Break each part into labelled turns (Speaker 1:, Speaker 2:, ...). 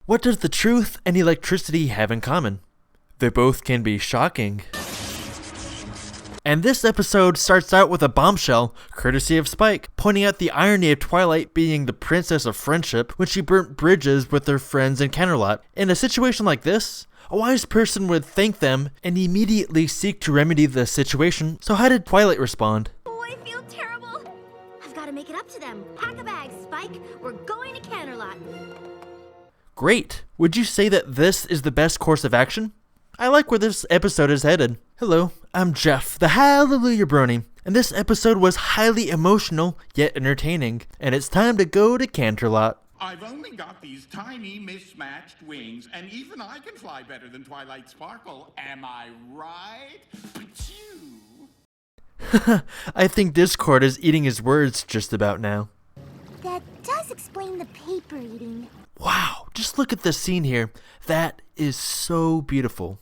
Speaker 1: What does the truth and electricity have in common? They both can be shocking. And this episode starts out with a bombshell, courtesy of Spike, pointing out the irony of Twilight being the princess of friendship when she burnt bridges with her friends in Canterlot. In a situation like this, a wise person would thank them and immediately seek to remedy the situation. So how did Twilight respond?
Speaker 2: Oh, I feel terrible. I've got to make it up to them. Pack a bag, Spike. We're going to Canterlot.
Speaker 1: Great. Would you say that this is the best course of action? I like where this episode is headed. Hello, I'm Jeff, the Hallelujah Brony, and this episode was highly emotional yet entertaining, and it's time to go to Canterlot.
Speaker 3: I've only got these tiny mismatched wings, and even I can fly better than Twilight Sparkle. Am I right? Pachoo!
Speaker 1: I think Discord is eating his words just about now.
Speaker 2: That does explain the paper eating.
Speaker 1: Wow, just look at this scene here. That is so beautiful.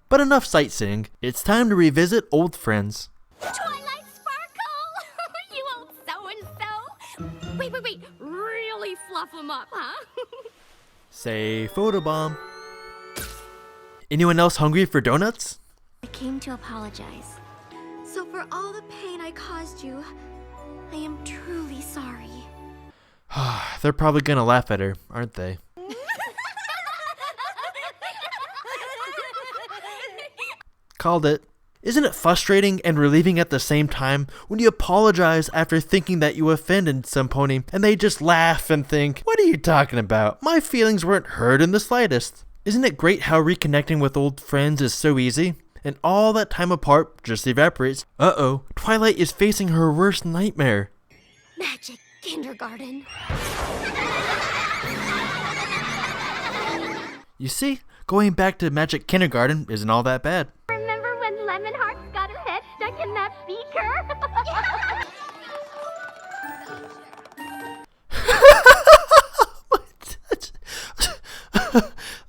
Speaker 1: But enough sightseeing. It's time to revisit old friends.
Speaker 2: Twilight Sparkle! You old so-and-so! Wait. Really fluff them up, huh?
Speaker 1: Say photobomb. Anyone else hungry for donuts?
Speaker 2: I came to apologize. So for all the pain I caused you, I am truly sorry.
Speaker 1: They're probably gonna laugh at her, aren't they? Called it. Isn't it frustrating and relieving at the same time when you apologize after thinking that you offended some pony and they just laugh and think, what are you talking about? My feelings weren't hurt in the slightest. Isn't it great how reconnecting with old friends is so easy? And all that time apart just evaporates. Uh-oh, Twilight is facing her worst nightmare.
Speaker 2: Magic kindergarten.
Speaker 1: You see, going back to Magic Kindergarten isn't all that bad.
Speaker 2: Remember when Lemonheart's got her head stuck in that beaker?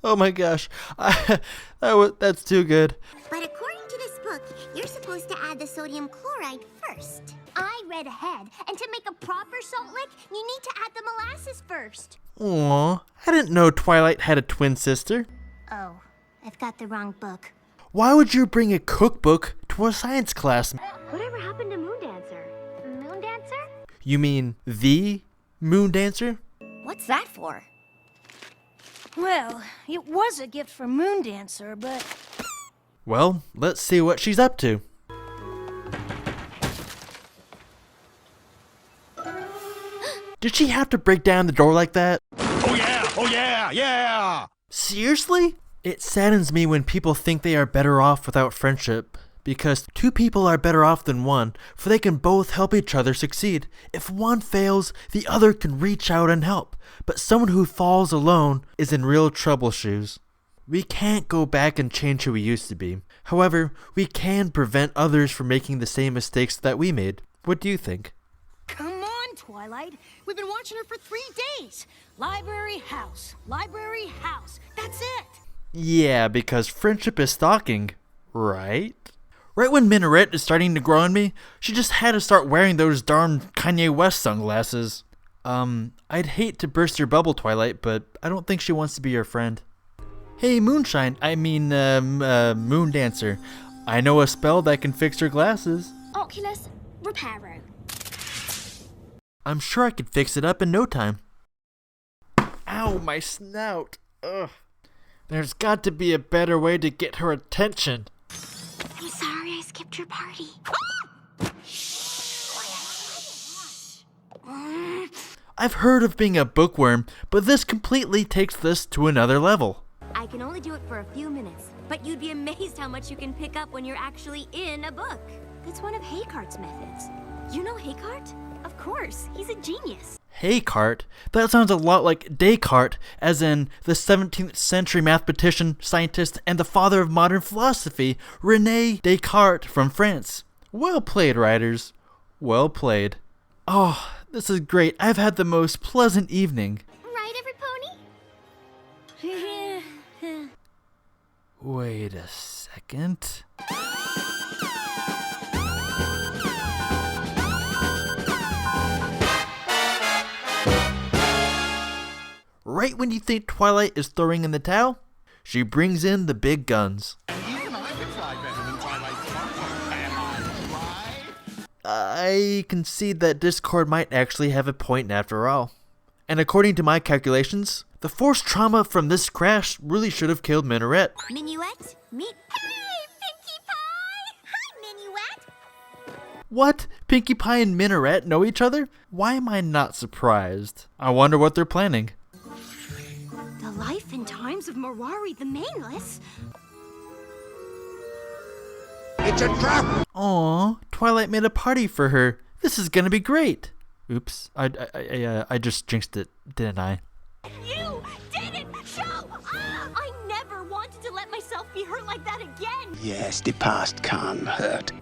Speaker 1: Oh my gosh, that's too good.
Speaker 4: But according to this book, you're supposed to add the sodium chloride first. I read ahead, and to make a proper salt lick, you need to add the molasses first.
Speaker 1: Aw, I didn't know Twilight had a twin sister.
Speaker 4: Oh, I've got the wrong book.
Speaker 1: Why would you bring a cookbook to a science class?
Speaker 2: Whatever happened to Moondancer?
Speaker 4: Moondancer?
Speaker 1: You mean the Moondancer?
Speaker 4: What's that for?
Speaker 5: Well, it was a gift for Moondancer, but...
Speaker 1: Well, let's see what she's up to. Did she have to break down the door like that?
Speaker 3: Oh yeah!
Speaker 1: Seriously? It saddens me when people think they are better off without friendship, because two people are better off than one, for they can both help each other succeed. If one fails, the other can reach out and help, but someone who falls alone is in real trouble shoes. We can't go back and change who we used to be. However, we can prevent others from making the same mistakes that we made. What do you think?
Speaker 5: Come on, Twilight. We've been watching her for 3 days. Library, house. That's it.
Speaker 1: Yeah, because friendship is stalking, right? Right when Minaret is starting to grow on me, she just had to start wearing those darn Kanye West sunglasses. I'd hate to burst your bubble, Twilight, but I don't think she wants to be your friend. Hey, Moondancer. I know a spell that can fix your glasses.
Speaker 2: Oculus Reparo.
Speaker 1: I'm sure I could fix it up in no time. Ow, my snout. Ugh. There's got to be a better way to get her attention.
Speaker 4: I'm sorry I skipped your party.
Speaker 1: I've heard of being a bookworm, but this completely takes this to another level.
Speaker 2: I can only do it for a few minutes, but you'd be amazed how much you can pick up when you're actually in a book. That's one of Haycart's methods. You know Haycart? Of course, he's a genius.
Speaker 1: Haycart? That sounds a lot like Descartes, as in the 17th century mathematician, scientist, and the father of modern philosophy, René Descartes from France. Well played, writers. Well played. Oh, this is great. I've had the most pleasant evening.
Speaker 4: Right, every pony?
Speaker 1: Wait a second. right when you think Twilight is throwing in the towel, she brings in the big guns.
Speaker 3: Even I can fly better than Twilight Sparkle. Am I right?
Speaker 1: I concede that Discord might actually have a point after all. And according to my calculations, the force trauma from this crash really should have killed Minuet.
Speaker 4: Minuet, meet. Hey, Pinkie Pie! Hi, Minuet!
Speaker 1: What? Pinkie Pie and Minuet know each other? Why am I not surprised? I wonder what they're planning.
Speaker 2: The life and times of Mirari the Maneless?
Speaker 1: Aw, Twilight made a party for her. This is gonna be great. Oops, I just jinxed it, didn't I?
Speaker 2: You didn't show up! I never wanted to let myself be hurt like that again!
Speaker 6: Yes, the past can hurt.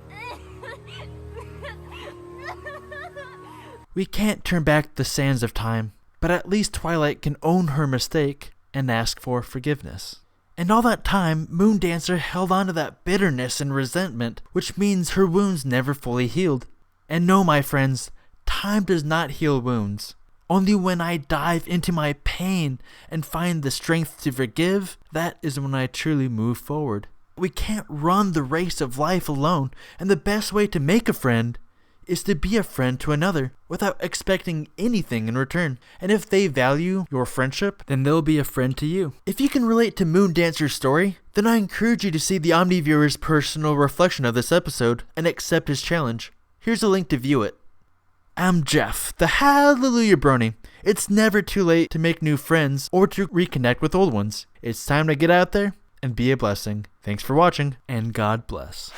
Speaker 1: We can't turn back the sands of time, but at least Twilight can own her mistake and ask for forgiveness. And all that time, Moondancer held on to that bitterness and resentment, which means her wounds never fully healed. And no, my friends, time does not heal wounds. Only when I dive into my pain and find the strength to forgive, that is when I truly move forward. We can't run the race of life alone, and the best way to make a friend is to be a friend to another without expecting anything in return. And if they value your friendship, then they'll be a friend to you. If you can relate to Moondancer's story, then I encourage you to see the Omni Viewer's personal reflection of this episode and accept his challenge. Here's a link to view it. I'm Jeff, the Hallelujah Brony. It's never too late to make new friends or to reconnect with old ones. It's time to get out there and be a blessing. Thanks for watching, and God bless.